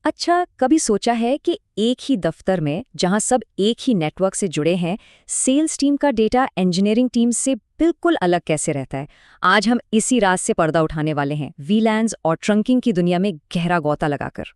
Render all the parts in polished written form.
अच्छा, कभी सोचा है कि एक ही दफ्तर में जहां सब एक ही नेटवर्क से जुड़े हैं, सेल्स टीम का डेटा इंजीनियरिंग टीम से बिल्कुल अलग कैसे रहता है? आज हम इसी राज से पर्दा उठाने वाले हैं, वीलैन्स और ट्रंकिंग की दुनिया में गहरा गोता लगाकर।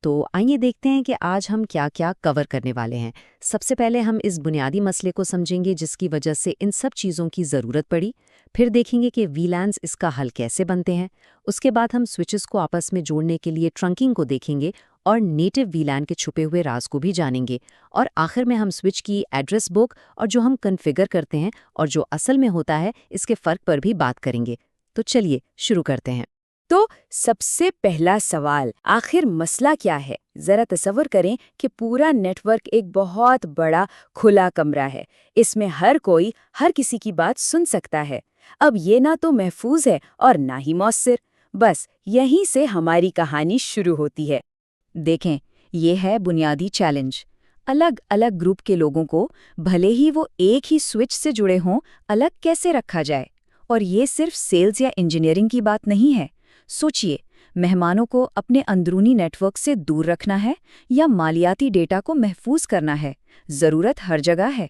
तो आइए देखते हैं कि आज हम क्या क्या कवर करने वाले हैं। सबसे पहले हम इस बुनियादी मसले को समझेंगे जिसकी वजह से इन सब चीज़ों की ज़रूरत पड़ी। फिर देखेंगे कि वीलैन्स इसका हल कैसे बनते हैं। उसके बाद हम स्विचेस को आपस में जोड़ने के लिए ट्रंकिंग को देखेंगे और नेटिव वीलैन के छुपे हुए राज को भी जानेंगे। और आखिर में हम स्विच की एड्रेस बुक और जो हम कन्फिगर करते हैं और जो असल में होता है इसके फ़र्क पर भी बात करेंगे। तो चलिए शुरू करते हैं। तो सबसे पहला सवाल, आखिर मसला क्या है? जरा तसव्वुर करें कि पूरा नेटवर्क एक बहुत बड़ा खुला कमरा है। इसमें हर कोई हर किसी की बात सुन सकता है। अब ये ना तो महफूज है और ना ही मौसर। बस यहीं से हमारी कहानी शुरू होती है। देखें, ये है बुनियादी चैलेंज। अलग अलग ग्रुप के लोगों को, भले ही वो एक ही स्विच से जुड़े हों, अलग कैसे रखा जाए? और ये सिर्फ सेल्स या इंजीनियरिंग की बात नहीं है। सोचिए, मेहमानों को अपने अंदरूनी नेटवर्क से दूर रखना है या मालियाती डेटा को महफूज करना है। ज़रूरत हर जगह है।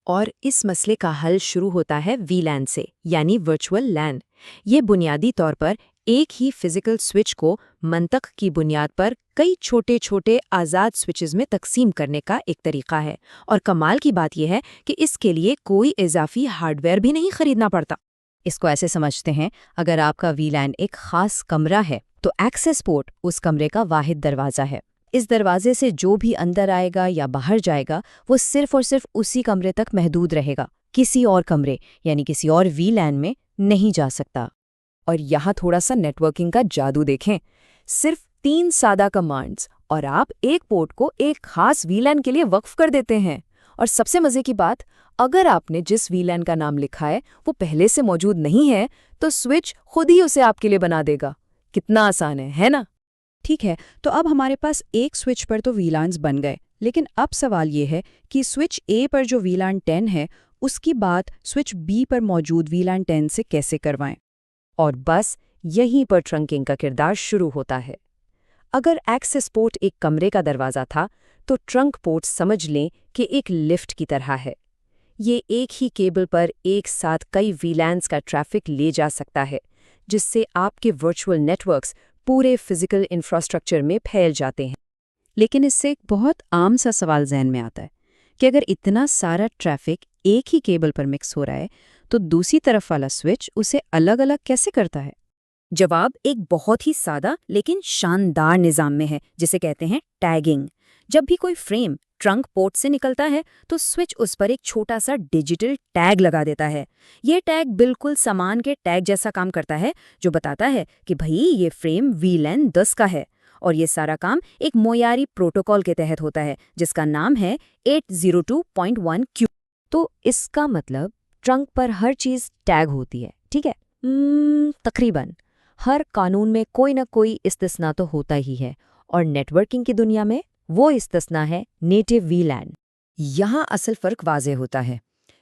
और इस मसले का हल शुरू होता है वीलैन से, यानी वर्चुअल लैन। ये बुनियादी तौर पर एक ही फिजिकल स्विच को मंतक की बुनियाद पर कई छोटे छोटे आज़ाद स्विचेस में तकसीम करने का एक तरीका है। और कमाल की बात यह है कि इसके लिए कोई इजाफी हार्डवेयर भी नहीं खरीदना पड़ता। इसको ऐसे समझते हैं, अगर आपका वीलैन एक खास कमरा है तो एक्सेस पोर्ट उस कमरे का वाहिद दरवाज़ा है। इस दरवाजे से जो भी अंदर आएगा या बाहर जाएगा वो सिर्फ और सिर्फ उसी कमरे तक महदूद रहेगा, किसी और कमरे यानी किसी और वीलैन में नहीं जा सकता। और यहाँ थोड़ा सा नेटवर्किंग का जादू देखें। सिर्फ 3 सादा कमांड्स और आप एक पोर्ट को एक खास वीलैन के लिए वक्फ कर देते हैं। और सबसे मजे की बात, अगर आपने जिस वीलैन का नाम लिखा है वो पहले से मौजूद नहीं है तो स्विच खुद ही उसे आपके लिए बना देगा। कितना आसान है ना? ठीक है, तो अब हमारे पास एक स्विच पर तो वीलैन्स बन गए, लेकिन अब सवाल ये है कि स्विच ए पर जो वीलैन 10 है उसकी बात स्विच बी पर मौजूद वीलैन 10 से कैसे करवाएं? और बस यहीं पर ट्रंकिंग का किरदार शुरू होता है। अगर एक्सेस पोर्ट एक कमरे का दरवाज़ा था तो ट्रंक पोर्ट समझ लें कि एक लिफ्ट की तरह है। ये एक ही केबल पर एक साथ कई वीलैन्स का ट्रैफिक ले जा सकता है, जिससे आपके वर्चुअल नेटवर्क्स पूरे फिजिकल इंफ्रास्ट्रक्चर में फैल जाते हैं। लेकिन इससे एक बहुत आम सा सवाल ज़हन में आता है कि अगर इतना सारा ट्रैफिक एक ही केबल पर मिक्स हो रहा है तो दूसरी तरफ वाला स्विच उसे अलग अलग कैसे करता है? जवाब एक बहुत ही सादा लेकिन शानदार निज़ाम में है, जिसे कहते हैं टैगिंग। जब भी कोई फ्रेम ट्रंक पोर्ट से निकलता है तो स्विच उस पर एक छोटा सा डिजिटल टैग लगा देता है। यह टैग बिल्कुल सामान के टैग जैसा काम करता है, जो बताता है कि भाई ये फ्रेम वीलैन 10 का है। और ये सारा काम एक मोयारी प्रोटोकॉल के तहत होता है जिसका नाम है 802.1q। तो इसका मतलब ट्रंक पर हर चीज़ टैग होती है, ठीक है? तकरीबन हर कानून में कोई ना कोई इस्तिस्ना तो होता ही है, और नेटवर्किंग की दुनिया में वो इस्तिस्ना है नेटिव वीलैन। यहाँ असल फर्क वाज़ेह होता है।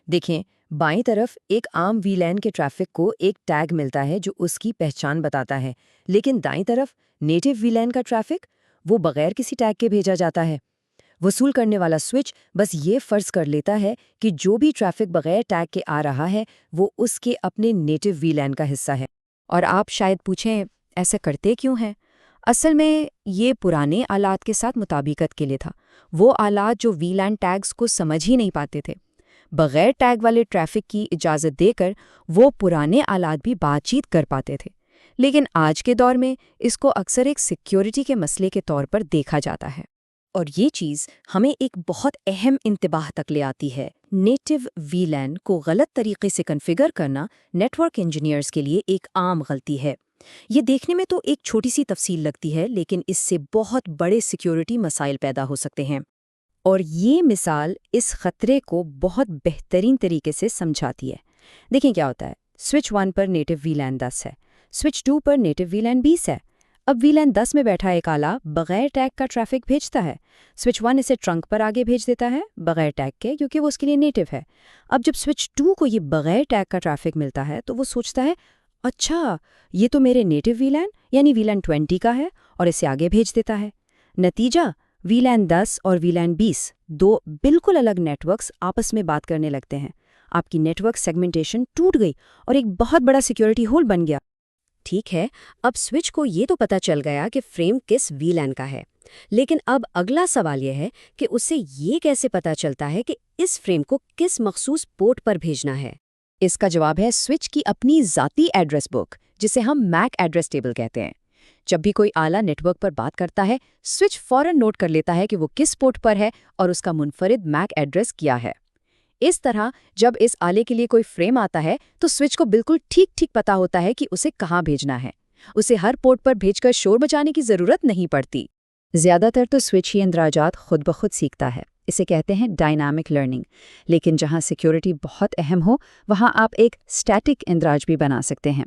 देखें, बाईं तरफ एक आम वीलैन के ट्रैफिक को एक टैग मिलता है जो उसकी पहचान बताता है, लेकिन दाईं तरफ नेटिव वीलैन का ट्रैफिक वो बगैर किसी टैग के भेजा जाता है। वसूल करने वाला स्विच बस ये फ़र्ज़ कर लेता है कि जो भी ट्रैफिक बगैर टैग के आ रहा है वो उसके अपने नेटिव वीलैन का हिस्सा है। और आप शायद पूछें, ऐसे करते क्यों हैं? असल में ये पुराने आलात के साथ मुताबिकत के लिए था। वो आलात जो वीलैन टैग्स को समझ ही नहीं पाते थे। बगैर टैग वाले ट्रैफिक की इजाज़त देकर वो पुराने आलात भी बातचीत कर पाते थे। लेकिन आज के दौर में इसको अक्सर एक सिक्योरिटी के मसले के तौर पर देखा जाता है। और ये चीज़ हमें एक बहुत अहम इंतबाह तक ले आती है। नेटिव वीलैन को गलत तरीके से कन्फिगर करना नेटवर्क इंजीनियर्स के लिए एक आम गलती है। ये देखने में तो एक छोटी सी तफसील लगती है, लेकिन इससे बहुत बड़े सिक्योरिटी मसाइल पैदा हो सकते हैं। और ये मिसाल इस खतरे को बहुत बेहतरीन तरीके से समझाती है। देखें क्या होता है। स्विच 1 पर नेटिव वीलैन 10 है, स्विच 2 पर नेटिव वीलैन 20 है। अब वीलैन 10 में बैठा एक आला बगैर टैग का ट्रैफिक भेजता है। स्विच 1 इसे ट्रंक पर आगे भेज देता है बगैर टैग के, क्योंकि वो उसके लिए नेटिव है। अब जब स्विच 2 को ये बगैर टैग का ट्रैफिक मिलता है तो वो सोचता है, अच्छा ये तो मेरे नेटिव वीलैन यानी वीलैन 20 का है, और इसे आगे भेज देता है। नतीजा VLAN 10 और VLAN 20 दो बिल्कुल अलग नेटवर्क्स आपस में बात करने लगते हैं। आपकी नेटवर्क सेगमेंटेशन टूट गई और एक बहुत बड़ा सिक्योरिटी होल बन गया। ठीक है, अब स्विच को ये तो पता चल गया कि फ्रेम किस VLAN का है, लेकिन अब अगला सवाल यह है कि उससे ये कैसे पता चलता है कि इस फ्रेम को किस मखसूस पोर्ट पर भेजना है। इसका जवाब है स्विच की अपनी ज़ाती एड्रेस बुक, जिसे हम मैक एड्रेस टेबल कहते हैं। जब भी कोई आला नेटवर्क पर बात करता है, स्विच फौरन नोट कर लेता है कि वो किस पोर्ट पर है और उसका मुनफरिद मैक एड्रेस क्या है। इस तरह जब इस आले के लिए कोई फ्रेम आता है तो स्विच को बिल्कुल ठीक पता होता है कि उसे कहाँ भेजना है। उसे हर पोर्ट पर भेजकर शोर मचाने की ज़रूरत नहीं पड़ती। ज़्यादातर तो स्विच ही इंद्राजात खुद ब खुद सीखता है। इसे कहते हैं डायनामिक लर्निंग। लेकिन जहाँ सिक्योरिटी बहुत अहम हो, वहाँ आप एक स्टैटिक इंद्राज भी बना सकते हैं।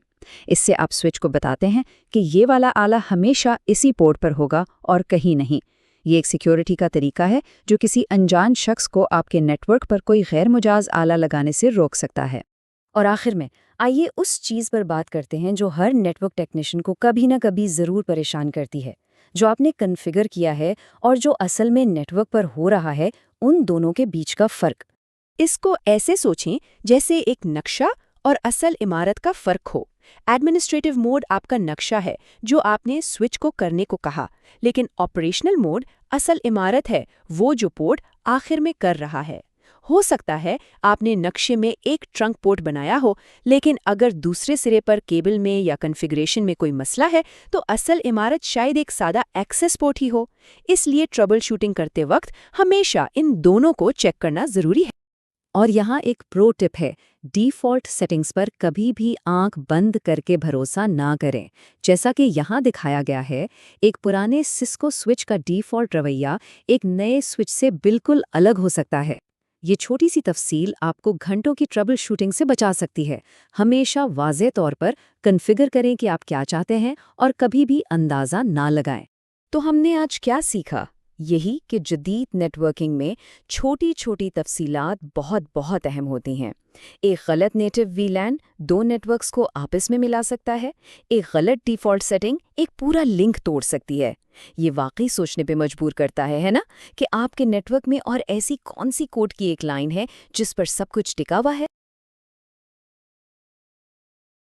इससे आप स्विच को बताते हैं कि ये वाला आला हमेशा इसी पोर्ट पर होगा और कहीं नहीं। ये एक सिक्योरिटी का तरीका है जो किसी अनजान शख्स को आपके नेटवर्क पर कोई गैर मुजाज आला लगाने से रोक सकता है। और आखिर में आइए उस चीज़ पर बात करते हैं जो हर नेटवर्क टेक्नीशियन को कभी ना कभी ज़रूर परेशान करती है, जो आपने कॉन्फ़िगर किया है और जो असल में नेटवर्क पर हो रहा है, उन दोनों के बीच का फ़र्क। इसको ऐसे सोचें जैसे एक नक्शा और असल इमारत का फ़र्क हो। एडमिनिस्ट्रेटिव मोड आपका नक्शा है जो आपने स्विच को करने को कहा, लेकिन ऑपरेशनल मोड असल इमारत है, वो जो पोर्ट आखिर में कर रहा है। हो सकता है आपने नक्शे में एक ट्रंक पोर्ट बनाया हो, लेकिन अगर दूसरे सिरे पर केबल में या कॉन्फ़िगरेशन में कोई मसला है तो असल इमारत शायद एक सादा एक्सेस पोर्ट ही हो। इसलिए ट्रबल शूटिंग करते वक्त हमेशा इन दोनों को चेक करना ज़रूरी है। और यहाँ एक प्रो टिप है, डिफ़ॉल्ट सेटिंग्स पर कभी भी आंख बंद करके भरोसा ना करें। जैसा कि यहाँ दिखाया गया है, एक पुराने सिस्को स्विच का डिफ़ॉल्ट रवैया एक नए स्विच से बिल्कुल अलग हो सकता है। ये छोटी सी तफसील आपको घंटों की ट्रबल शूटिंग से बचा सकती है। हमेशा वाज़ेह तौर पर कॉन्फ़िगर करें कि आप क्या चाहते हैं और कभी भी अंदाज़ा ना लगाएं। तो हमने आज क्या सीखा? यही कि जदीद नेटवर्किंग में छोटी छोटी तफसीलात बहुत अहम होती हैं। एक गलत नेटिव VLAN दो नेटवर्क्स को आपस में मिला सकता है। एक गलत डिफ़ॉल्ट सेटिंग एक पूरा लिंक तोड़ सकती है। ये वाकई सोचने पे मजबूर करता है ना, कि आपके नेटवर्क में और ऐसी कौन सी कोड की एक लाइन है जिस पर सब कुछ टिका हुआ है।